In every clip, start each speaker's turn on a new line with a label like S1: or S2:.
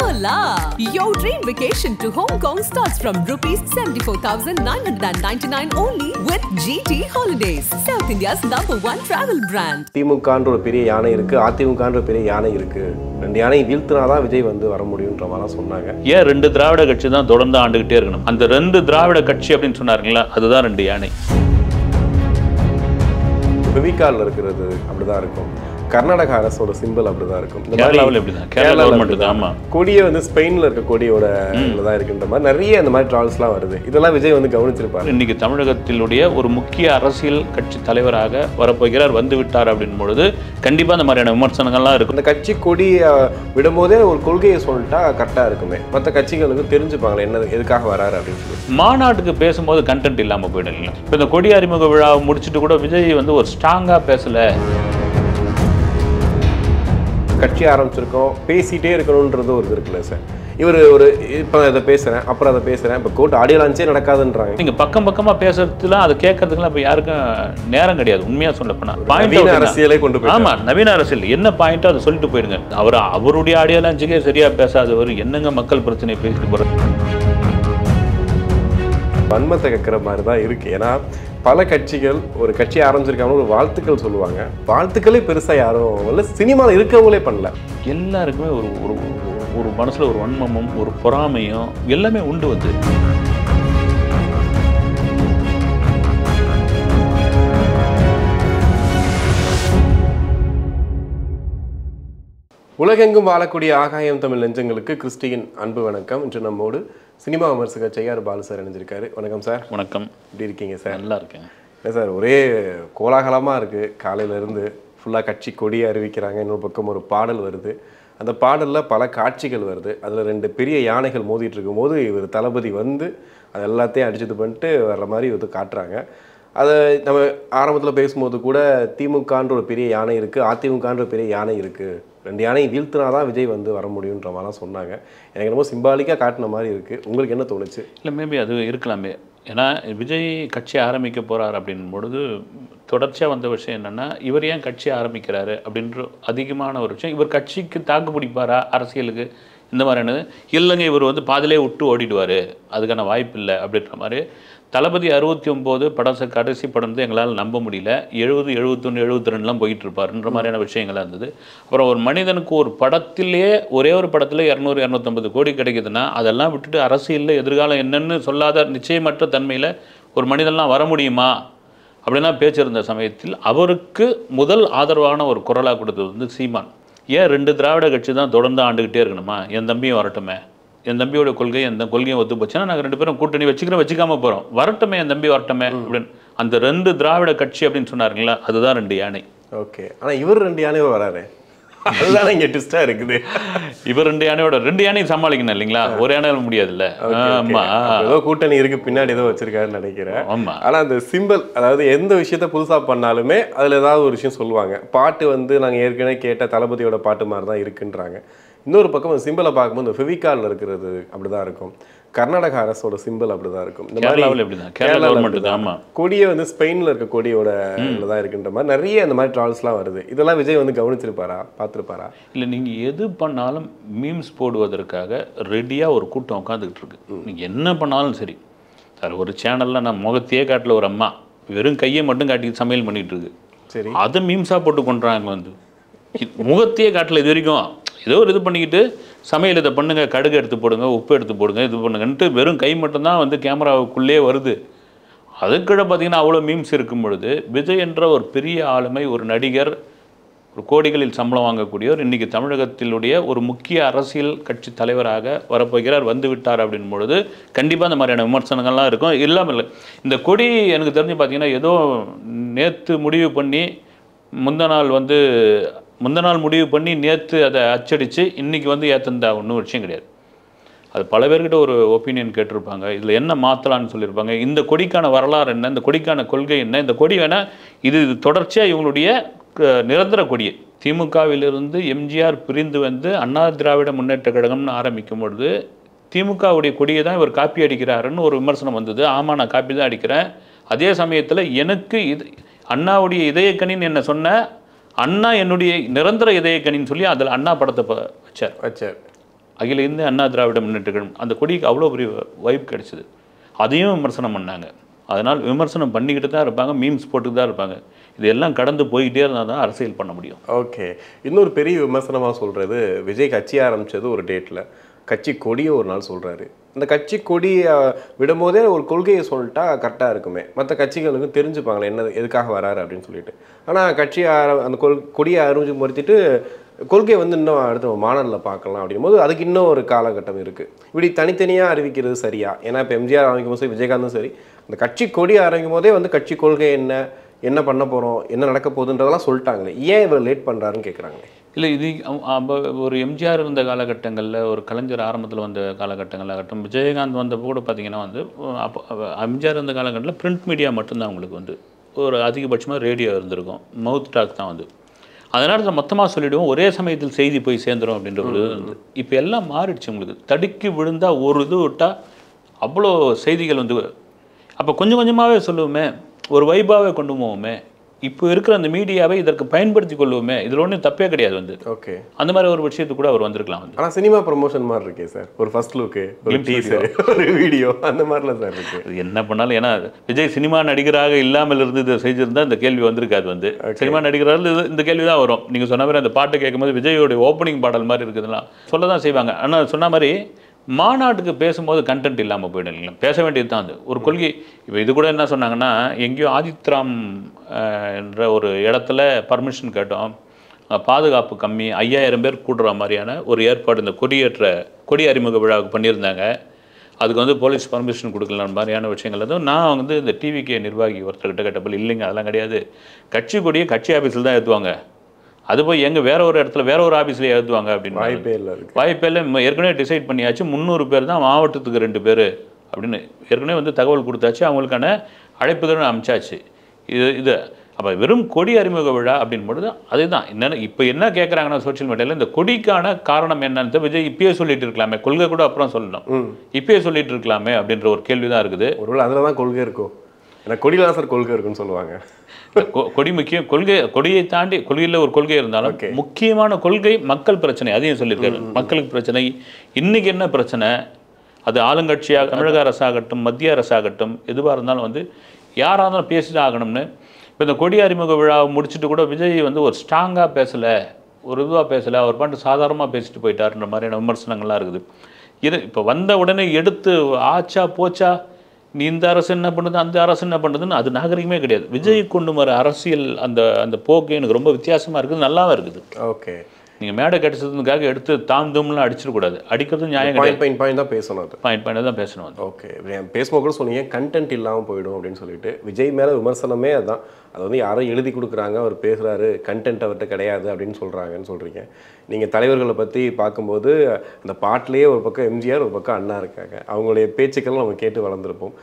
S1: Hola! Your dream vacation to Hong Kong starts from rupees 74,999 only with GT Holidays, South India's #1 travel brand.
S2: திமுகன்ற ஒரு பெரிய யானை இருக்கு, அதிமுகன்ற பெரிய யானை இருக்கு. ரெண்டு யானை வீழ்த்தினாதான் விஜய் வந்து வர முடியும்ன்ற மாதிரி சொன்னாங்க.
S3: ஏன் ரெண்டு திராவிட கட்சி தான் தொடர்ந்து ஆண்டுகிட்டே இருக்கணும்? அந்த ரெண்டு திராவிட கட்சி அப்படின்னு சொன்னாருங்களா, அதுதான் ரெண்டு யானை.
S2: விவிகால்ல இருக்கிறது அப்படிதான் இருக்கும். கர்நாடக அரசோட சிம்பிள் அப்படிதான் இருக்கும்.
S3: கேரளாவில் எப்படிதான்? கேரளா கவர்மெண்ட் தான். ஆமா,
S2: கொடியே வந்து ஸ்பெயின்ல இருக்க கொடியோட தான் இருக்குன்ற மாதிரி நிறைய இந்த மாதிரி டிராவல்ஸ்லாம் வருது. இதெல்லாம் விஜய் வந்து கவனிச்சிருப்பாரு.
S3: இன்னைக்கு தமிழகத்தினுடைய ஒரு முக்கிய அரசியல் கட்சி தலைவராக வரப்போகிறார், வந்து விட்டார் அப்படின் பொழுது கண்டிப்பா அந்த மாதிரியான விமர்சனங்கள்லாம் இருக்கும்.
S2: இந்த கட்சி கொடி விடும்போதே ஒரு கொள்கையை சொல்லிட்டா கரெக்டா இருக்குமே, மற்ற கட்சிகளுக்கு தெரிஞ்சுப்பாங்களே என்ன எதுக்காக வராரு அப்படின்னு சொல்லி.
S3: மாநாட்டுக்கு பேசும்போது கண்டென்ட் இல்லாம போயிடல. இப்போ இந்த கொடி அறிமுக விழாவை முடிச்சுட்டு கூட விஜய் வந்து ஒரு ஸ்ட்ராங்கா பேசல.
S2: கட்சி ஆரம்பிச்சிருக்கோம், பேசிகிட்டே இருக்கணுன்றது ஒரு இருக்குல்ல சார். இவர் ஒரு இப்போ அதை பேசுகிறேன், அப்புறம் அதை பேசுகிறேன், இப்போ கோர்ட் ஆடியோ லான்ச்சே நடக்காதுன்றாங்க.
S3: நீங்கள் பக்கமாக பேசுறதுலாம் அதை கேட்கறதுக்குலாம் இப்போ யாருக்கும் நேரம் கிடையாது. உண்மையாக சொல்லப்போனால் பாயிண்ட்
S2: அரசியலே கொண்டு போய்,
S3: ஆமாம், நவீன அரசியல் என்ன பாயிண்ட்டோ அதை சொல்லிட்டு போயிடுங்க. அவருடைய ஆடியோ லான்ச்சுக்கே சரியாக பேசாதவர் என்னங்க மக்கள் பிரச்சனையை பேசிட்டு போகிறது?
S2: வன்மத்தை கேட்குற மாதிரி தான் இருக்குது. ஏன்னா பல கட்சிகள் ஒரு கட்சி ஆரம்பிச்சிருக்காங்க, ஒரு வாழ்த்துக்கள் சொல்லுவாங்க. வாழ்த்துக்களே பெருசாக யாரும் இல்லை, சினிமாவில் இருக்கவங்களே பண்ணல.
S3: எல்லாருக்குமே ஒரு ஒரு ஒரு மனசில் ஒரு வன்மமும் ஒரு பொறாமையும் எல்லாமே உண்டு. வந்து
S2: உலகெங்கும் வாழக்கூடிய ஆகாயம் தமிழ் நெஞ்சங்களுக்கு கிறிஸ்டியின் அன்பு வணக்கம். இன்று நம்மோடு சினிமா விமர்சகர் செய்யார் பாலு சார் இணைஞ்சிருக்காரு. வணக்கம் சார்.
S3: வணக்கம்.
S2: எப்படி இருக்கீங்க சார்?
S3: நல்லா இருக்கேன்.
S2: இல்லை சார், ஒரே கோலாகலமாக இருக்குது. காலையிலேருந்து ஃபுல்லாக கட்சி கொடியை அறிவிக்கிறாங்க, இன்னொரு பக்கம் ஒரு பாடல் வருது. அந்த பாடலில் பல காட்சிகள் வருது. அதில் ரெண்டு பெரிய யானைகள் மோதிட்டு இருக்கும்போது இவர் தளபதி வந்து அது எல்லாத்தையும் அடிச்சது பண்ணிட்டு வர்ற மாதிரி இது காட்டுறாங்க. அதை நம்ம ஆரம்பத்தில் பேசும்போது கூட திமுகன்ற ஒரு பெரிய யானை இருக்குது, அதிமுகன்ற பெரிய யானை இருக்குது, ரெண்டு யானை வீழ்த்தினாதான் விஜய் வந்து வர முடியுன்ற மாதிரிலாம் சொன்னாங்க. எனக்கு ரொம்ப சிம்பாலிக்காக காட்டின மாதிரி இருக்குது. உங்களுக்கு என்ன தோணுச்சு?
S3: இல்லை, மேபி அது இருக்கலாமே. ஏன்னா விஜய் கட்சி ஆரம்பிக்க போகிறார் அப்படின் பொழுது தொடர்ச்சியாக வந்த விஷயம் என்னென்னா, இவர் ஏன் கட்சி ஆரம்பிக்கிறாரு அப்படின்ற அதிகமான ஒரு விஷயம். இவர் கட்சிக்கு தாக்கு பிடிப்பாரா அரசியலுக்கு, இந்த மாதிரியானது இல்லைங்க. இவர் வந்து பாதிலே விட்டு ஓடிடுவார், அதுக்கான வாய்ப்பு இல்லை அப்படின்ற மாதிரி. தளபதி 69 படம் கடைசி படம் வந்து எங்களால் நம்ப முடியல. 70, 71, 72லாம் போயிட்டு இருப்பாருன்ற மாதிரியான விஷயங்கள்லாம் இருந்தது. அப்புறம் ஒரு மனிதனுக்கு ஒரு படத்திலேயே ஒரே ஒரு படத்தில் 200, 250 கோடி கிடைக்குதுன்னா அதெல்லாம் விட்டுட்டு அரசியலில் எதிர்காலம் என்னன்னு சொல்லாத நிச்சயமற்ற தன்மையில் ஒரு மனிதன்லாம் வர முடியுமா அப்படின்னா பேச்சிருந்த சமயத்தில் அவருக்கு முதல் ஆதரவான ஒரு குரலாக கொடுத்தது வந்து சீமான். ஏன் ரெண்டு திராவிட கட்சி தான் தொடர்ந்து ஆண்டுகிட்டே இருக்கணுமா? என் தம்பியும் வரட்டுமே, என் தம்பியோட கொள்கை எந்த கொள்கையும் ஒத்து போச்சுன்னா நாங்கள் ரெண்டு பேரும் கூட்டணி வச்சுக்காம போகிறோம், வரட்டுமே, என் தம்பி வரட்டுமே அப்படின்னு. அந்த ரெண்டு திராவிட கட்சி அப்படின்னு சொன்னாருங்களா, அதுதான் ரெண்டு யானை.
S2: ஓகே, ஆனால் இவர் ரெண்டு யானையோட வராரு, அதுதான் இங்கே ட்விஸ்டாக இருக்குது.
S3: இவர் ரெண்டு யானையும் சமாளிக்கணும் இல்லைங்களா, ஒரு யானையால முடியாதுல்ல. ஆமா,
S2: ஏதோ கூட்டணி இருக்கு, பின்னாடி ஏதோ வச்சிருக்காருன்னு நினைக்கிறேன்.
S3: ஆமா,
S2: ஆனால் அந்த சிம்பிள், அதாவது எந்த விஷயத்த புதுசாக பண்ணாலுமே அதில் ஏதாவது ஒரு விஷயம் சொல்லுவாங்க. பாட்டு வந்து நாங்கள் ஏற்கனவே கேட்ட தளபதியோட பாட்டு மாதிரி தான் இருக்குன்றாங்க. இன்னொரு பக்கம் சிம்பிளை பார்க்கும்போது இந்த ஃபெவிகால்ல இருக்கிறது அப்படிதான் இருக்கும். கர்நாடக அரசோட சிம்பிள் அப்படிதான் இருக்கும். இந்த மாதிரி
S3: கேரளா கவர்மெண்ட் தான். ஆமா,
S2: கொடியே வந்து ஸ்பெயின்ல இருக்க கொடியோட தான் இருக்குன்ற மாதிரி நிறைய இந்த மாதிரி டிராவல்ஸ்லாம் வருது. இதெல்லாம் விஜய் வந்து கவனிச்சிருப்பாரா, பார்த்துருப்பாரா?
S3: இல்லை, நீங்கள் எது பண்ணாலும் மீம்ஸ் போடுவதற்காக ரெடியாக ஒரு கூட்டம் உட்காந்துக்கிட்டு இருக்கு. நீங்கள் என்ன பண்ணாலும் சரி. சார், ஒரு சேனலில் நான் முகத்தையே காட்டல, ஒரு அம்மா வெறும் கையை மட்டும் காட்டி சமையல் பண்ணிட்டு இருக்கு. சரி, அதை மீம்ஸாக போட்டு கொண்டுறாங்க. வந்து முகத்தையே காட்டல இது வரைக்கும். ஏதோ ஒரு இது பண்ணிக்கிட்டு சமையல் இதை பண்ணுங்க, கடுகு எடுத்து போடுங்க, உப்பு எடுத்து போடுங்க, இது பண்ணுங்கன்ட்டு வெறும் கை மட்டும்தான் வந்து கேமராவுக்குள்ளே வருது. அதுக்கிட்ட பார்த்தீங்கன்னா அவ்வளோ மீம்ஸ் இருக்கும் பொழுது விஜய் என்ற ஒரு பெரிய ஆளுமை, ஒரு நடிகர், ஒரு கோடிகளில் சம்பளம் வாங்கக்கூடியவர் இன்றைக்கி தமிழகத்தினுடைய ஒரு முக்கிய அரசியல் கட்சி தலைவராக வரப்போகிறார், வந்து விட்டார் அப்படின் பொழுது கண்டிப்பாக அந்த மாதிரியான விமர்சனங்கள்லாம் இருக்கும். இல்லாமல் இல்லை, இந்த கொடி எனக்கு தெரிஞ்சு பார்த்தீங்கன்னா ஏதோ நேற்று முடிவு பண்ணி முந்த நாள் முடிவு பண்ணி நேற்று அதை அச்சடித்து இன்றைக்கி வந்து ஏற்றந்தா ஒன்றும் விஷயம் கிடையாது. அது பல பேர்கிட்ட ஒரு ஒப்பீனியன் கேட்டிருப்பாங்க, இதில் என்ன மாற்றலான்னு சொல்லியிருப்பாங்க. இந்த கொடிக்கான வரலாறு என்ன, இந்த கொடிக்கான கொள்கை என்ன, இந்த கொடி வேணால் இது தொடர்ச்சியாக இவங்களுடைய நிரந்தர கொடியை. திமுகவிலிருந்து எம்ஜிஆர் பிரிந்து வந்து அண்ணா திராவிட முன்னேற்ற கழகம்னு ஆரம்பிக்கும் பொழுது திமுகவுடைய கொடியை தான் இவர் காப்பி அடிக்கிறாருன்னு ஒரு விமர்சனம் வந்தது. ஆமாம், நான் காப்பி தான் அடிக்கிறேன். அதே சமயத்தில் எனக்கு இது அண்ணாவுடைய இதயக்கணின்னு என்ன சொன்ன, அண்ணா என்னுடைய நிரந்தர இதயக்கணின்னு சொல்லி அதில் அண்ணா படத்தை வச்சார். அகில இந்திய அண்ணா திராவிட முன்னேற்ற கழகம் அந்த கொடிக்கு அவ்வளோ பெரிய வைப் கிடைச்சிது. அதையும் விமர்சனம் பண்ணாங்க. அதனால் விமர்சனம் பண்ணிக்கிட்டு தான் இருப்பாங்க, மீம்ஸ் போட்டுட்டு தான் இருப்பாங்க. இதெல்லாம் கடந்து போய்கிட்டே இருந்தால் தான் அரசியல் பண்ண முடியும்.
S2: ஓகே, இன்னொரு பெரிய விமர்சனமாக சொல்கிறது, விஜய் கட்சி ஆரம்பித்தது ஒரு டேட்டில் கட்சி கொடியை ஒரு நாள் சொல்கிறாரு. அந்த கட்சி கொடியை விடும்போதே ஒரு கொள்கையை சொல்லிட்டா கரெக்டாக இருக்குமே, மற்ற கட்சிகளுக்கு தெரிஞ்சுப்பாங்களே என்ன எதுக்காக வராரு அப்படின்னு சொல்லிட்டு. ஆனால் கட்சி அந்த கொடியை அறிமுகப்படுத்திட்டு கொள்கையை இன்னும் அடுத்த மாநாட்டில் பார்க்கலாம் அப்படின் போது அதுக்கு இன்னும் ஒரு காலகட்டம் இருக்குது. இப்படி தனித்தனியாக அறிவிக்கிறது சரியா? ஏன்னா இப்போ எம்ஜிஆர் ஆரம்பிக்கும் போது சரி, விஜயகாந்தும் சரி, அந்த கட்சி கொடியை ஆரம்பிக்கும் போதே கட்சி கொள்கை என்ன பண்ண போகிறோம், என்ன நடக்க போகுதுன்றதெல்லாம் சொல்லிட்டாங்களே, ஏன் இவர் லேட் பண்ணுறாருன்னு கேட்குறாங்களே.
S3: இல்லை, இது ஒரு எம்ஜிஆர் இருந்த காலகட்டங்களில், ஒரு கலைஞர் ஆரம்பத்தில் வந்த காலகட்டங்களாகட்டும், விஜயகாந்த் வந்தப்போ கூட பார்த்திங்கன்னா அப்போ எம்ஜிஆர் இருந்த காலகட்டத்தில் பிரிண்ட் மீடியா மட்டும்தான் உங்களுக்கு ஒரு அதிகபட்சமாக ரேடியோ இருந்திருக்கும், மவுத் டாக் தான் அதனால் மொத்தமாக சொல்லிவிடுவோம், ஒரே சமயத்தில் செய்தி போய் சேர்ந்துடும் அப்படின்ற ஒரு இப்போ எல்லாம் மாறிடுச்சு. உங்களுக்கு தடுக்கி விழுந்தால் ஒரு இது விட்டால் அவ்வளோ செய்திகள் அப்போ கொஞ்சம் கொஞ்சமாகவே சொல்லுவோமே, ஒரு வைபாகவே கொண்டு போவோமே, இப்போ இருக்கிற அந்த மீடியாவை இதற்கு பயன்படுத்தி கொள்வோமே, இதில் ஒன்றும் தப்பே கிடையாது
S2: ஓகே,
S3: அந்த மாதிரி ஒரு விஷயத்துக்கு கூட அவர் வந்திருக்கலாம்
S2: ஆனால் சினிமா ப்ரொமோஷன் மாதிரி இருக்கே சார், ஒரு ஃபர்ஸ்ட் லுக்கு, ஒரு டீசர், ஒரு வீடியோ, அந்த மாதிரிலாம் சார் இருக்குது.
S3: என்ன பண்ணாலும், ஏன்னா விஜய் சினிமா நடிகராக இல்லாமல் இருந்து இதை செஞ்சிருந்தா இந்த கேள்வி வந்திருக்காது. சினிமா நடிகராக இந்த கேள்வி தான் வரும். நீங்கள் சொன்ன மாதிரி அந்த பாட்டு கேட்கும்போது விஜயோடைய ஓப்பனிங் பாடல் மாதிரி இருக்குதுலாம் சொல்ல தான் செய்வாங்க. ஆனால் சொன்ன மாதிரி மாநாட்டுக்கு பேசும்போது கண்டென்ட் இல்லாமல் போயிடும் இல்லைங்களா, பேச வேண்டியது தான் ஒரு கொள்கை. இப்போ இது கூட என்ன சொன்னாங்கன்னா, எங்கேயோ ஆதித்ராம் என்ற ஒரு இடத்துல பர்மிஷன் கேட்டோம், பாதுகாப்பு கம்மி, 5000 பேர் கூடுற மாதிரியான ஒரு ஏற்பாடு இந்த கொடி அறிமுக விழாவுக்கு பண்ணியிருந்தாங்க. அதுக்கு போலீஸ் பர்மிஷன் கொடுக்கலான மாதிரியான விஷயங்கள் நான் இந்த டிவிகே நிர்வாகி ஒருத்தர்கிட்ட கேட்டப்போ, இல்லைங்க அதெல்லாம் கிடையாது, கட்சி கொடியை கட்சி ஆஃபீஸில் தான் ஏற்றுவாங்க, அது போய் எங்கே வேற ஒரு இடத்துல வேற ஒரு ஆஃபீஸ்லேயே ஏற்றுவாங்க அப்படின்னு. வாய்ப்பே இல்லை, ஏற்கனவே டிசைட் பண்ணியாச்சு, 300 பேர் தான், மாவட்டத்துக்கு 2 பேர் அப்படின்னு ஏற்கனவே தகவல் கொடுத்தாச்சு, அவங்களுக்கான அழைப்புதல் அமைச்சாச்சு. இது அப்போ வெறும் கொடி அறிமுக விழா அப்படின்னு பொழுது அதுதான் என்னென்ன இப்போ என்ன கேட்குறாங்கன்னா சோஷியல் மீடியாவில், இந்த கொடிக்கான காரணம் என்னன்னு விஜய் இப்பயே சொல்லிட்டு இருக்கலாமே, கொள்கை கூட அப்புறம் சொல்லணும், இப்பயே சொல்லிட்டு இருக்கலாமே அப்படின்ற ஒரு கேள்வி தான் இருக்குது.
S2: ஒருவேளை அதில் தான் கொள்கை இருக்கும், ஏன்னா கொடியில் தான் சார் கொள்கை இருக்குன்னு சொல்லுவாங்க.
S3: கொடி முக்கியம், கொடியை தாண்டி கொள்கையில் ஒரு கொள்கை இருந்தாலும் முக்கியமான கொள்கை மக்கள் பிரச்சனை, அதையும் சொல்லியிருக்காரு. மக்களுக்கு பிரச்சனை, இன்னைக்கு என்ன பிரச்சனை, அது ஆளுங்கட்சியாக தமிழக அரசாகட்டும் மத்திய அரசாகட்டும் எதுவாக இருந்தாலும் யாராக இருந்தாலும் பேசிட்டு ஆகணும்னு. இப்போ இந்த கொடி அறிமுக விழாவை முடிச்சுட்டு கூட விஜய் ஒரு ஸ்ட்ராங்காக பேசலை, ஒரு இதுவாக பேசலை, அவர் பாட்டு சாதாரணமாக பேசிட்டு போயிட்டாருன்ற மாதிரியான விமர்சனங்கள்லாம் இருக்குது. இப்போ வந்த உடனே எடுத்து ஆச்சா போச்சா, நீ இந்த அரசு என்ன பண்ணுது, அந்த அரசு என்ன பண்ணுதுன்னு அது நாகரிகமே கிடையாது. விஜய் கொண்டு வர அரசியல் அந்த போக்கு எனக்கு ரொம்ப வித்தியாசமாக இருக்குது, நல்லாவும் இருக்குது.
S2: ஓகே,
S3: நீங்கள் மேடை கிடைச்சதுக்காக எடுத்து தாம்தும்லாம் அடிச்சிடக்கூடாது, அடிக்கிறது நியாயம் கிடையாது,
S2: பாயிண்ட் தான் பேசணும், அது
S3: பாயிண்ட் தான் பேசணும்.
S2: ஓகே, பேசும்போது கூட சொன்னீங்க கண்டென்ட் இல்லாமல் போயிடும் அப்படின்னு சொல்லிட்டு. விஜய் மேலே விமர்சனமே அதுதான், அது யாரோ எழுதி கொடுக்குறாங்க, அவர் பேசுகிறாரு, கண்டென்ட் அவர்கிட்ட கிடையாது அப்படின்னு சொல்கிறாங்கன்னு சொல்கிறீங்க. நீங்கள் தலைவர்களை பற்றி பார்க்கும்போது அந்த பாட்டிலேயே ஒரு பக்கம் எம்ஜிஆர், ஒரு பக்கம் அண்ணா இருக்காங்க, அவங்களுடைய பேச்சுக்கள் நம்ம கேட்டு வளர்ந்துருப்போம்.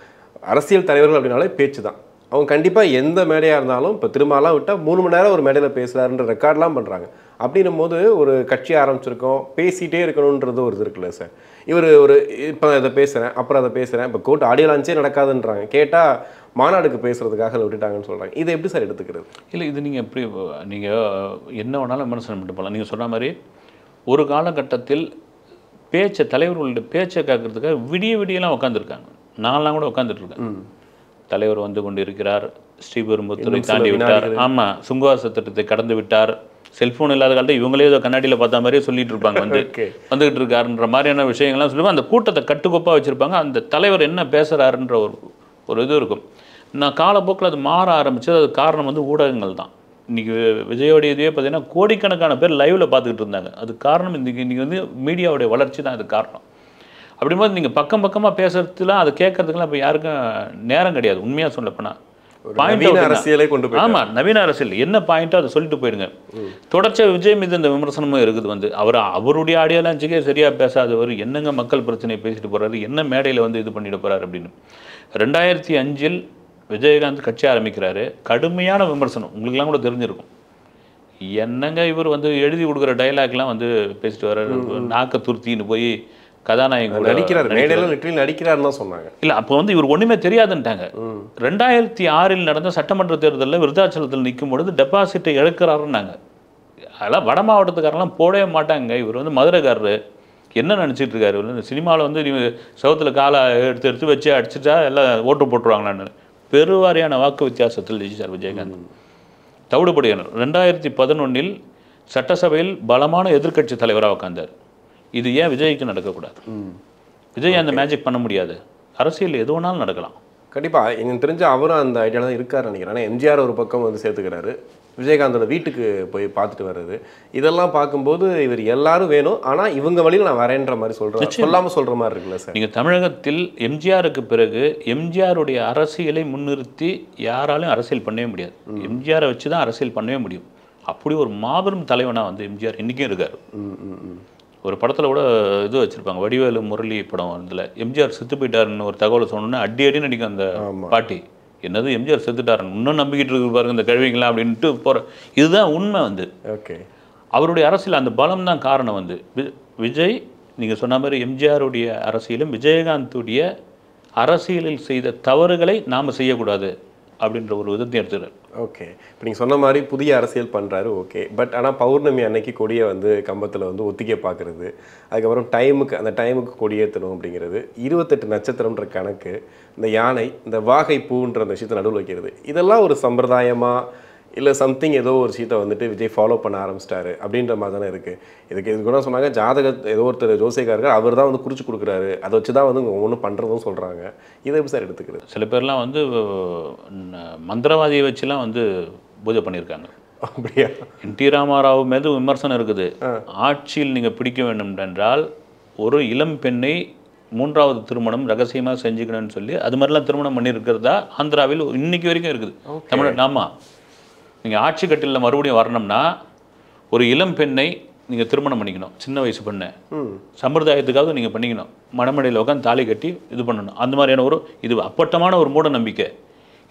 S2: அரசியல் தலைவர்கள் அப்படின்னாலே பேச்சு தான், அவங்க கண்டிப்பாக எந்த மேடையாக இருந்தாலும், இப்போ திருமாலாம் விட்டால் 3 மணி நேரம் ஒரு மேடையில் பேசுகிறாருன்ற ரெக்கார்ட்லாம் பண்ணுறாங்க. அப்படின்னும் போது ஒரு கட்சி ஆரம்பிச்சிருக்கோம், பேசிகிட்டே இருக்கணுன்றது ஒரு இது இருக்குல்ல சார். இவர் இப்போ இதை பேசுகிறேன், அப்புறம் அதை பேசுகிறேன், இப்போ கோர்ட் ஆடியோ லான்ச்சே நடக்காதுன்றாங்க, கேட்டால் மாநாடுக்கு பேசுகிறதுக்காக விட்டுட்டாங்கன்னு சொல்கிறாங்க. இதை எப்படி சார் எடுத்துக்கிறது?
S3: இல்லை, இது நீங்கள் எப்படி நீங்கள் என்ன வேணாலும் விமர்சனம் பண்ணிட்டு போகலாம். நீங்கள் சொன்ன மாதிரி ஒரு காலகட்டத்தில் தலைவர்களுடைய பேச்சை கேட்கறதுக்காக விடியெல்லாம் உட்காந்துருக்காங்க, நான்லாம் கூட உட்காந்துட்ருக்கேன். தலைவர் கொண்டு இருக்கிறார், ஸ்ரீபெரும்புத்தூரை தாண்டி விட்டார், ஆமாம் சுங்கவாச திட்டத்தை கடந்து விட்டார், செல்ஃபோன் இல்லாத காலத்தில் இவங்களே ஏதோ கண்ணாடியில் பார்த்த மாதிரியே சொல்லிட்டு இருப்பாங்க, வந்துகிட்டு இருக்காருன்ற மாதிரியான விஷயங்கள்லாம் சொல்லுவாங்க. அந்த கூட்டத்தை கட்டுக்கோப்பாக வச்சுருப்பாங்க, அந்த தலைவர் என்ன பேசுகிறாருன்ற ஒரு இது இருக்கும். நான் காலப்போக்கில் அது மாற ஆரம்பித்தது, அது காரணம் ஊடகங்கள் தான். இன்றைக்கி விஜயோடைய இதுவே பார்த்தீங்கன்னா கோடிக்கணக்கான பேர் லைவில் பார்த்துக்கிட்டு இருந்தாங்க, அது காரணம் இன்றைக்கி மீடியாவுடைய வளர்ச்சி தான் அது காரணம். அப்படிங்கும்போது நீங்கள் பக்கமாக பேசுறதுலாம் அதை கேட்கறதுக்குலாம் இப்போ யாருக்கும் நேரம் கிடையாது. உண்மையாக சொல்லப்போனால்
S2: அரசியலை கொண்டு போய்,
S3: ஆமாம் நவீன அரசியல் என்ன பாயிண்ட்டோ அதை சொல்லிட்டு போயிடுங்க. தொடர்ச்சியாக விஜய் மீது இந்த விமர்சனமும் இருக்குது. அவருடைய ஆடியோ லான்ச்சுக்கே சரியாக பேசாதவர் என்னங்க மக்கள் பிரச்சனையை பேசிட்டு போகிறாரு, என்ன மேடையில் இது பண்ணிட்டு போகிறாரு அப்படின்னு. 2005 விஜயகாந்த் கட்சி ஆரம்பிக்கிறாரு, கடுமையான விமர்சனம் உங்களுக்குலாம் கூட தெரிஞ்சிருக்கும். என்னங்க இவர் எழுதி கொடுக்குற டைலாக்லாம் பேசிட்டு வர்றாரு, நாக்க துருத்தின்னு போய் கதாநாயகன்
S2: நடிக்கிறாருன்னு தான் சொன்னாங்க.
S3: இல்லை, அப்போ இவர் ஒன்றுமே தெரியாதுன்ட்டாங்க. 2006 நடந்த சட்டமன்ற தேர்தலில் விருத்தாச்சலத்தில் நிற்கும் பொழுது டெபாசிட்டை இழக்கிறாருன்னாங்க. அதெல்லாம் வட மாவட்டத்துக்காரெல்லாம் போடவே மாட்டாங்க, இவர் மதுரைக்காரரு, என்ன நினச்சிட்டு இருக்காரு இந்த சினிமாவில் வந்து சவுத்தில் காலை எடுத்து எடுத்து வச்சு அடிச்சுட்டா எல்லாம் ஓட்டு போட்டுருவாங்களான்னு பெருவாரியான வாக்கு வித்தியாசத்தில் ஜெயிச்சார் விஜயகாந்த். தவிடுபடியானர் 2011 சட்டசபையில் பலமான எதிர்க்கட்சி தலைவராக உட்கார்ந்தார். இது ஏன் விஜய்க்கு நடக்கக்கூடாது? விஜய் அந்த மேஜிக் பண்ண முடியாது. அரசியல் எது வேணாலும் நடக்கலாம்.
S2: கண்டிப்பாக எனக்கு தெரிஞ்ச அவரும் அந்த ஐடியாவில் தான் இருக்காருன்னு நினைக்கிறேன். ஆனால் எம்ஜிஆர் ஒரு பக்கம் வந்து சேர்த்துக்கிறாரு, விஜயகாந்தோட வீட்டுக்கு போய் பார்த்துட்டு வர்றது, இதெல்லாம் பார்க்கும்போது இவர் எல்லாரும் வேணும், ஆனால் இவங்க வழியில் நான் வரேன்ற மாதிரி சொல்லாமல் சொல்கிற மாதிரி இருக்குல்ல சார்?
S3: நீங்கள் தமிழகத்தில் எம்ஜிஆருக்கு பிறகு எம்ஜிஆருடைய அரசியலை முன்னிறுத்தி யாராலும் அரசியல் பண்ணவே முடியாது. எம்ஜிஆரை வச்சு தான் அரசியல் பண்ணவே முடியும். அப்படி ஒரு மாபெரும் தலைவனாக வந்து எம்ஜிஆர் இன்றைக்கும் இருக்கார். ஒரு படத்தில் கூட இது வச்சுருப்பாங்க, வடிவேலு முரளி படம். அதில் எம்ஜிஆர் செத்து போயிட்டாருன்னு ஒரு தகவலை சொன்னோன்னே அடி நடிக்கும் அந்த பாட்டி. என்னது எம்ஜிஆர் செத்துட்டாருன்னு இன்னும் நம்பிக்கிட்டு இருக்கு பாருங்க இந்த கழுவிங்களா அப்படின்ட்டு போகிற. இதுதான் உண்மை வந்து.
S2: ஓகே,
S3: அவருடைய அரசியல் அந்த பலம் தான் காரணம் வந்து. விஜய் நீங்கள் சொன்ன மாதிரி எம்ஜிஆருடைய அரசியலும் விஜயகாந்துடைய அரசியலில் செய்த தவறுகளை நாம் செய்யக்கூடாது அப்படின்ற ஒரு விதத்தை எடுத்துக்கிறார்.
S2: ஓகே, இப்போ நீங்கள் சொன்ன மாதிரி புதிய அரசியல் பண்ணுறாரு. ஓகே, பட் ஆனால் பௌர்ணமி அன்னைக்கு கொடியை வந்து கம்பத்தில் வந்து ஒத்திக்க பார்க்குறது, அதுக்கப்புறம் அந்த டைமுக்கு கொடியேற்றணும் அப்படிங்கிறது, 28 நட்சத்திரம்ன்ற கணக்கு, இந்த யானை, இந்த வாகை பூன்ற அந்த விஷயத்தை நடுவில் வைக்கிறது, இதெல்லாம் ஒரு சம்பிரதாயமாக இல்லை சம்திங் ஏதோ ஒரு விஷயத்தை வந்துட்டு விஜய் ஃபாலோ பண்ண ஆரம்பிச்சிட்டாரு அப்படின்ற மாதிரி தானே இருக்குது. இது கூட சொன்னாங்க, ஏதோ ஒருத்தர் ஜோசியக்காரர் அவர் தான் வந்து குறிச்சு கொடுக்குறாரு, அதை வச்சு தான் வந்து ஒவ்வொன்றும் பண்ணுறதும் சொல்கிறாங்க. இதை எப்படி சார் எடுத்துக்கிறது?
S3: சில பேர்லாம் வந்து மந்திரவாதியை வச்சுலாம் வந்து பூஜை பண்ணியிருக்காங்க.
S2: அப்படியா?
S3: என்டி ராமாராவ் மீது விமர்சனம் இருக்குது. ஆட்சியில் நீங்கள் பிடிக்க வேண்டும் என்றால் ஒரு இளம் பெண்ணை 3வது திருமணம் ரகசியமாக செஞ்சுக்கணும்னு சொல்லி அது மாதிரிலாம் திருமணம் பண்ணியிருக்கிறதா ஆந்திராவில் இன்னைக்கு வரைக்கும் இருக்குது. தமிழ்நாடு ஆமாம், நீங்கள் ஆட்சி கட்டிலில் மறுபடியும் வரணும்னா ஒரு இளம் பெண்ணை நீங்கள் திருமணம் பண்ணிக்கணும். சின்ன வயசு பெண்ணை சம்பிரதாயத்துக்காக நீங்கள் பண்ணிக்கணும். மணமடையில் உட்காந்து தாலி கட்டி இது பண்ணணும். அந்த மாதிரியான ஒரு இது அப்பட்டமான ஒரு மூட நம்பிக்கை.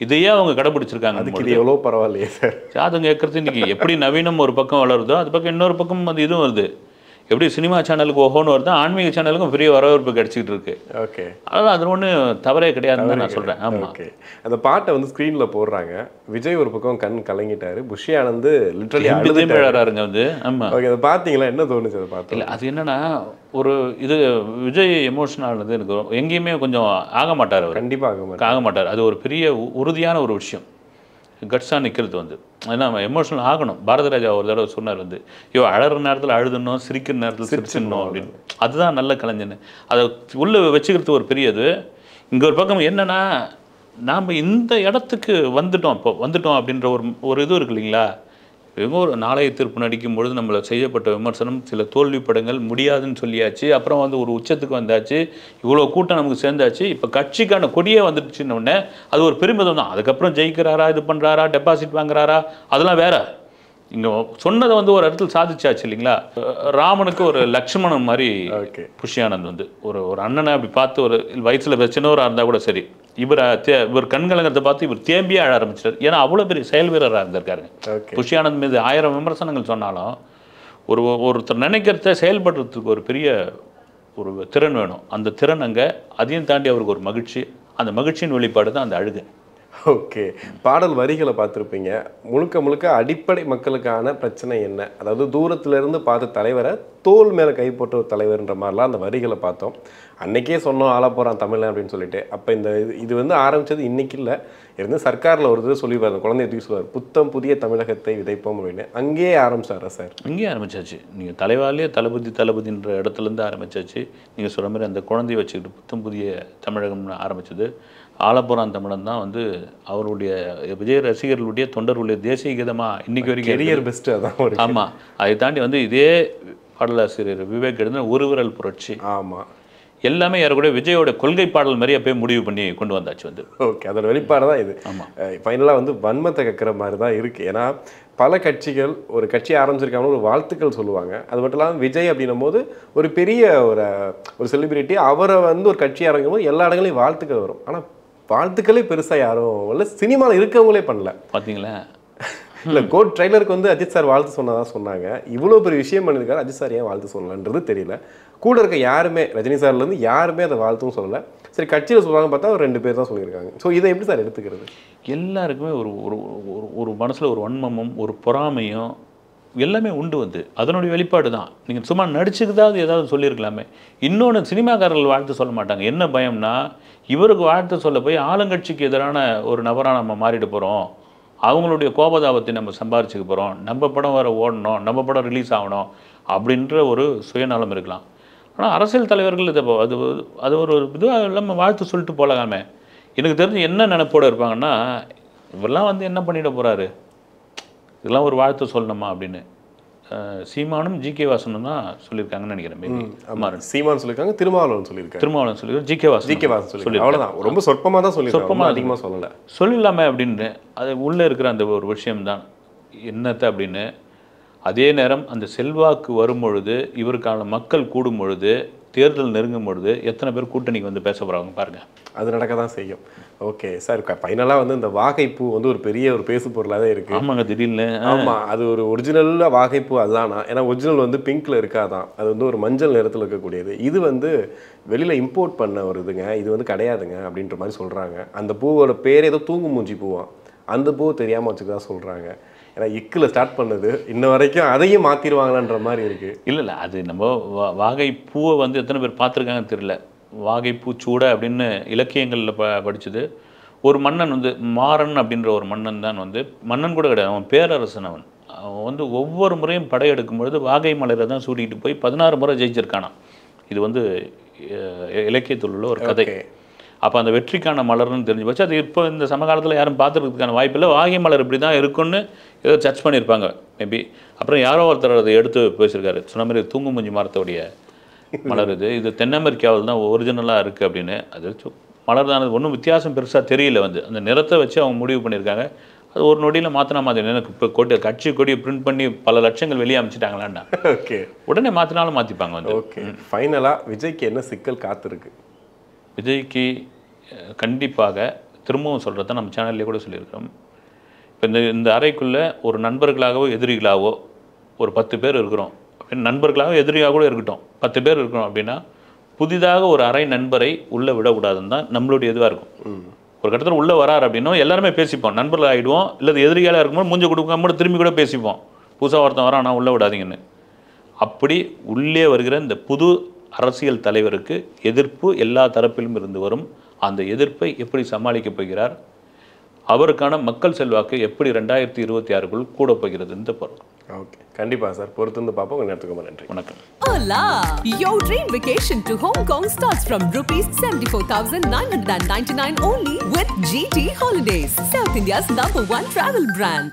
S3: இதையே அவங்க கடைபிடிச்சிருக்காங்க.
S2: அதுக்கு இது எவ்வளோ பரவாயில்லையே சார்.
S3: ஜாதகம் கேட்குறது இன்றைக்கி எப்படி நவீனம் ஒரு பக்கம் வளருதோ அது பக்கம் இன்னொரு பக்கம் வந்து இதுவும் வருது. எப்படி சினிமா சேனலுக்கு ஓஹோன்னு வருது, ஆன்மீக சேனலுக்கும் பெரிய வரவேற்பு கிடைச்சிக்கிட்டு இருக்கு.
S2: ஓகே,
S3: அதனால் அது ஒன்றும் தவறே கிடையாதுன்னு தான் நான் சொல்கிறேன். ஆமாம்,
S2: ஓகே. அந்த பாட்டை வந்து ஸ்க்ரீனில் போடுறாங்க. விஜய் ஒரு பக்கம் கண் கலங்கிட்டாரு, புஷி ஆனந்த் லிட்டரலி
S3: அழுதுறாருங்க வந்து. ஆமாம்,
S2: ஓகே. அதை பார்த்தீங்களா? என்ன தோணுச்சு அதை பார்த்து?
S3: இல்லை, அது என்னன்னா ஒரு இது விஜய் எமோஷனல் எனக்கு எங்கேயுமே கொஞ்சம் ஆக மாட்டார். அவர்
S2: கண்டிப்பாக
S3: ஆக மாட்டார். அது ஒரு பெரிய உறுதியான ஒரு விஷயம். கட்ஸாக நிற்கிறது வந்து ஏன்னா எமோஷனல் ஆகணும். பாரதி ராஜா ஒரு தடவை சொன்னார் வந்து, அழகிற நேரத்தில் அழுதுணும், சிரிக்கிற நேரத்தில் சிரிச்சிடணும் அப்படின்னு. அதுதான் நல்ல கலைஞன்னு அதை உள்ளே வச்சுக்கிறது ஒரு பெரியது. இங்கே ஒரு பக்கம் என்னென்னா நாம் இந்த இடத்துக்கு வந்துட்டோம் அப்படின்ற ஒரு இது இருக்கு இல்லைங்களா? இவங்க ஒரு நாளைய தீர்ப்பு நடிக்கும் பொழுது நம்மளை செய்யப்பட்ட விமர்சனம், சில தோல்வி படங்கள் முடியாதுன்னு சொல்லியாச்சு. அப்புறம் வந்து ஒரு உச்சத்துக்கு வந்தாச்சு, இவ்வளோ கூட்டம் நமக்கு சேர்ந்தாச்சு, இப்போ கட்சிக்கான கொடியே வந்துடுச்சுன்னு உடனே அது ஒரு பெருமிதம் தான். அதுக்கப்புறம் ஜெயிக்கிறாரா, இது பண்ணுறாரா, டெபாசிட் வாங்குறாரா, அதெல்லாம் வேற. இங்கே சொன்னதை வந்து ஒரு இடத்துல சாதிச்சாச்சு இல்லைங்களா? ராமனுக்கு ஒரு லக்ஷ்மணன் மாதிரி புஷி ஆனந்த் வந்து ஒரு அண்ணனை அப்படி பார்த்து, ஒரு வயசில் சின்னவராக இருந்தால் கூட சரி, இவர் கண்கலங்கிறத பார்த்து இவர் தேம்பியே அழ ஆரம்பிச்சிட்டார். ஏன்னா அவ்வளோ பெரிய செயல் வீரராக இருந்திருக்காருங்க. புஷி ஆனந்த் மீது 1000 விமர்சனங்கள் சொன்னாலும் ஒருத்தர் நினைக்கிறத செயல்படுறதுக்கு ஒரு பெரிய ஒரு திறன் வேணும். அந்த திறன் அங்கே, அதையும் தாண்டி அவருக்கு ஒரு மகிழ்ச்சி, அந்த மகிழ்ச்சியின் வெளிப்பாடு தான் அந்த அழுகை.
S2: ஓகே, பாடல் வரிகளை பார்த்துருப்பீங்க. முழுக்க அடிப்படை மக்களுக்கான பிரச்சனை என்ன, அதாவது தூரத்திலிருந்து பார்த்த தலைவரை தோல் மேலே கை போட்ட ஒரு தலைவர்ன்ற மாதிரிலாம் அந்த வரிகளை பார்த்தோம். அன்னைக்கே சொன்னோம் ஆள போகிறான் தமிழன் அப்படின்னு சொல்லிட்டு. அப்போ இது வந்து ஆரம்பித்தது இன்னைக்கு இல்லை, இருந்து சர்க்காரில் ஒரு இது சொல்லிடுவார், குழந்தைய தூக்கி சொல்லுவார், புத்தம் புதிய தமிழகத்தை விதைப்போம் அப்படின்னு. அங்கேயே ஆரம்பிச்சாரா சார்?
S3: அங்கேயே ஆரம்பிச்சாச்சு. நீங்கள் தலைவாலே தளபதின்ற இடத்துலேருந்து ஆரம்பிச்சாச்சு. நீங்கள் சொல்கிற மாதிரி அந்த குழந்தைய வச்சுக்கிட்டு புத்தம் புதிய தமிழகம்னு ஆரம்பிச்சது. ஆலப்புறான் தமிழன் தான் வந்து அவருடைய விஜய் ரசிகர்களுடைய தொண்டர்களுடைய தேசிய கீதமாக இன்னைக்கு வரைக்கும்
S2: கெரியர் பெஸ்ட்டு அதான்.
S3: ஆமாம், அதை தாண்டி வந்து இதே பாடலாசிரியர் விவேக் எழுதின ஒரு விரல் புரட்சி.
S2: ஆமாம்,
S3: எல்லாமே யாருக்கூட விஜயோட கொள்கை பாடல் மாதிரியே போய் முடிவு பண்ணி கொண்டு வந்தாச்சு வந்து.
S2: ஓகே, அதோட வெளிப்பாடு தான் இது. ஆமாம், ஃபைனலாக வந்து வன்மத்தை கக்கிற மாதிரி தான் இருக்குது. ஏன்னா பல கட்சிகள் ஒரு கட்சி ஆரம்பிச்சிருக்காங்க, ஒரு வாழ்த்துக்கள் சொல்லுவாங்க. அது மட்டும் இல்லாமல் விஜய் அப்படின்னும் போது ஒரு பெரிய ஒரு செலிபிரிட்டி, அவரை வந்து ஒரு கட்சி ஆரம்பிக்கும் போது எல்லா இடங்களையும் வாழ்த்துக்கள் வரும். ஆனால் வாழ்த்துக்களே பெருசாக யாரும் இல்லை, சினிமாவில் இருக்கவங்களே பண்ணல.
S3: பார்த்தீங்களா?
S2: இல்லை, கோட் ட்ரெய்லருக்கு வந்து அஜித் சார் வாழ்த்து சொன்னதான் சொன்னாங்க. இவ்வளோ பெரிய விஷயம் பண்ணியிருக்காரு, அஜித் சார் ஏன் வாழ்த்து சொல்லலன்றது தெரியல. கூட இருக்க யாருமே, ரஜினி சார்லேருந்து யாருமே அதை வாழ்த்தும் சொல்லலை. சரி, கட்சியில் சொல்லுவாங்க பார்த்தா ஒரு 2 பேர் தான் சொல்லியிருக்காங்க. ஸோ இதை எப்படி சார் எடுத்துக்கிறது?
S3: எல்லாருக்குமே ஒரு மனசில் ஒரு வன்மமும் ஒரு பொறாமையும் எல்லாமே உண்டு வந்து அதனுடைய வெளிப்பாடு தான். நீங்கள் சும்மா நடிச்சுக்கிட்டாவது ஏதாவது சொல்லியிருக்கலாமே. இன்னொன்று, சினிமாக்காரர்கள் வாழ்த்து சொல்ல மாட்டாங்க. என்ன பயம்னா, இவருக்கு வாழ்த்து சொல்ல போய் ஆளுங்கட்சிக்கு எதிரான ஒரு நபராக நம்ம மாறிட்டு போகிறோம், அவங்களுடைய கோபதாபத்தை நம்ம சம்பாரிச்சுக்க போகிறோம், நம்ம படம் வர ஓடணும், நம்ம படம் ரிலீஸ் ஆகணும் அப்படின்ற ஒரு சுயநலம் இருக்கலாம். ஆனால் அரசியல் தலைவர்கள் இதை அது ஒரு இதுவாக இல்லாமல் வாழ்த்து சொல்லிட்டு போகலாமே. எனக்கு தெரிஞ்சு என்ன நினைப்போடு இருப்பாங்கன்னா, இவரெல்லாம் வந்து என்ன பண்ணிட போகிறாரு, இதெல்லாம் ஒரு வாழ்த்து சொல்லணுமா அப்படின்னு. சீமானும் ஜி.கே. வாசனும் தான் சொல்லியிருக்காங்கன்னு நினைக்கிறேன்.
S2: சீமான் சொல்லியிருக்காங்க, திருமாவளவன் சொல்லியிருக்காங்க, ஜி.கே. வாசன் சொல்லி அவ்வளோதான். ரொம்ப சொற்பமாக தான் சொல்லி, சொற்பமாக அதிகமாக சொல்லலை.
S3: சொல்லிடலாமே அப்படின்னு. அது உள்ளே இருக்கிற அந்த ஒரு விஷயம்தான் என்னத்தை அப்படின்னு. அதே நேரம் அந்த செல்வாக்கு வரும் பொழுது, இவருக்கான மக்கள் கூடும் பொழுது, தேர்தல் நெருங்கும் பொழுது எத்தனை பேர் கூட்டணிக்கு வந்து பேச போகிறாங்க பாருங்கள்.
S2: அது நடக்க தான் செய்யும். ஓகே சார், ஃபைனலாக வந்து இந்த வாகைப்பூ வந்து ஒரு பெரிய ஒரு பேசு பொருளாக தான் இருக்குது.
S3: ஆமாங்க, திடீர்னு.
S2: ஆமாம், அது ஒரு ஒரிஜினலாக வாகைப்பூ அதுதானா? ஏன்னா ஒரிஜினல் வந்து பிங்க்கில் இருக்காதான், அது வந்து ஒரு மஞ்சள் நிறத்தில் இருக்கக்கூடியது. இது வந்து வெளியில் இம்போர்ட் பண்ண ஒரு இதுங்க, இது வந்து கிடையாதுங்க அப்படின்ற மாதிரி சொல்கிறாங்க. அந்த பூவோட பேர் ஏதோ தூங்கு மூஞ்சி பூவான், அந்த பூ தெரியாமல் வச்சுக்கதா சொல்கிறாங்க. ஏன்னா இக்கில் ஸ்டார்ட் பண்ணது இன்ன வரைக்கும் அதையும் மாற்றிடுவாங்களான்ற மாதிரி இருக்குது.
S3: இல்லை, அது நம்ம வாகை பூவை வந்து எத்தனை பேர் பார்த்துருக்காங்கன்னு தெரியல. வாகைப்பூ சூட அப்படின்னு இலக்கியங்களில் படித்தது. ஒரு மன்னன் வந்து மாறன் அப்படின்ற ஒரு மன்னன் தான் வந்து, மன்னன் கூட கிடையாது, அவன் பேரரசன். அவன் வந்து ஒவ்வொரு முறையும் படையெடுக்கும் பொழுது வாகை மலரை தான் சூடிட்டு போய் 16 முறை ஜெயிச்சிருக்கானான். இது வந்து இலக்கியத்தில் உள்ள ஒரு கதை. அப்போ அந்த வெற்றிக்கான மலர்னு தெரிஞ்சு போச்சு. அது இப்போ இந்த சமகாலத்தில் யாரும் பார்த்துறதுக்கான வாய்ப்பு இல்லை. வாகை மலர் இப்படி தான் இருக்குன்னு ஏதோ சர்ச் பண்ணியிருப்பாங்க மேபி. அப்புறம் யாரோ ஒருத்தர் அதை எடுத்து பேசியிருக்காரு, சொன்ன மாதிரி தூங்கு மூஞ்சி மரத்தோடைய மலர் இது தென் அமெரிக்காவில் தான் ஒரிஜினலாக இருக்குது அப்படின்னு. அது மலர் தான், ஒன்றும் வித்தியாசம் பெருசாக தெரியல. வந்து அந்த நிறத்தை வச்சு அவங்க முடிவு பண்ணியிருக்காங்க. அது ஒரு நொடியில் மாற்றினா மாதிரி. எனக்கு இப்போ கட்சி கொடியை பிரிண்ட் பண்ணி பல லட்சங்கள் வெளியே அமைச்சிட்டாங்களான்னா
S2: ஓகே,
S3: உடனே மாற்றினாலும் மாற்றிப்பாங்க வந்து.
S2: ஓகே, ஃபைனலாக விஜய்க்கு என்ன சிக்கல் காத்திருக்கு?
S3: விஜய்க்கு கண்டிப்பாக திரும்பவும் சொல்கிறத நம்ம சேனல்லே கூட சொல்லியிருக்கிறோம். இப்போ இந்த அறைக்குள்ளே ஒரு நண்பர்களாகவோ எதிரிகளாகவோ ஒரு 10 பேர் இருக்கிறோம் அப்படின்னு, நண்பர்களாக எதிரியாக கூட இருக்கட்டும், 10 பேர் இருக்கிறோம் அப்படின்னா, புதிதாக ஒரு அரை நண்பரை உள்ளே விடக்கூடாதுன்னு தான் நம்மளுடைய இதுவாக இருக்கும். ஒரு கட்டத்தில் உள்ளே வரார் அப்படின்னா எல்லாருமே பேசிப்போம், நண்பர்கள் ஆகிடுவோம். இல்லை எதிரிகளாக இருக்கும்போது மூஞ்ச கொடுக்காம கூட திரும்பி கூட பேசிப்போம், புதுசாக ஒருத்தன் வரான் ஆனால் உள்ளே விடாதீங்கன்னு. அப்படி உள்ளே வருகிற இந்த புது அரசியல் தலைவருக்கு எதிர்ப்பு எல்லா தரப்பிலும் இருந்து வரும். அந்த எதிர்ப்பை எப்படி சமாளிக்கப் போகிறார், அவருக்கான மக்கள் செல்வாக்கு எப்படி 2026க்குள் கூட போகிறது இந்த பொருள்.
S2: ஓகே, கண்டிப்பா சார், பொறுத்து வந்து பார்ப்போம். உங்க நேரத்துக்கு ரொம்ப நன்றி.
S3: வணக்கம்.
S1: Hola! Your dream vacation to Hong Kong starts from ₹74,999 only with GT Holidays, South India's #1 travel brand.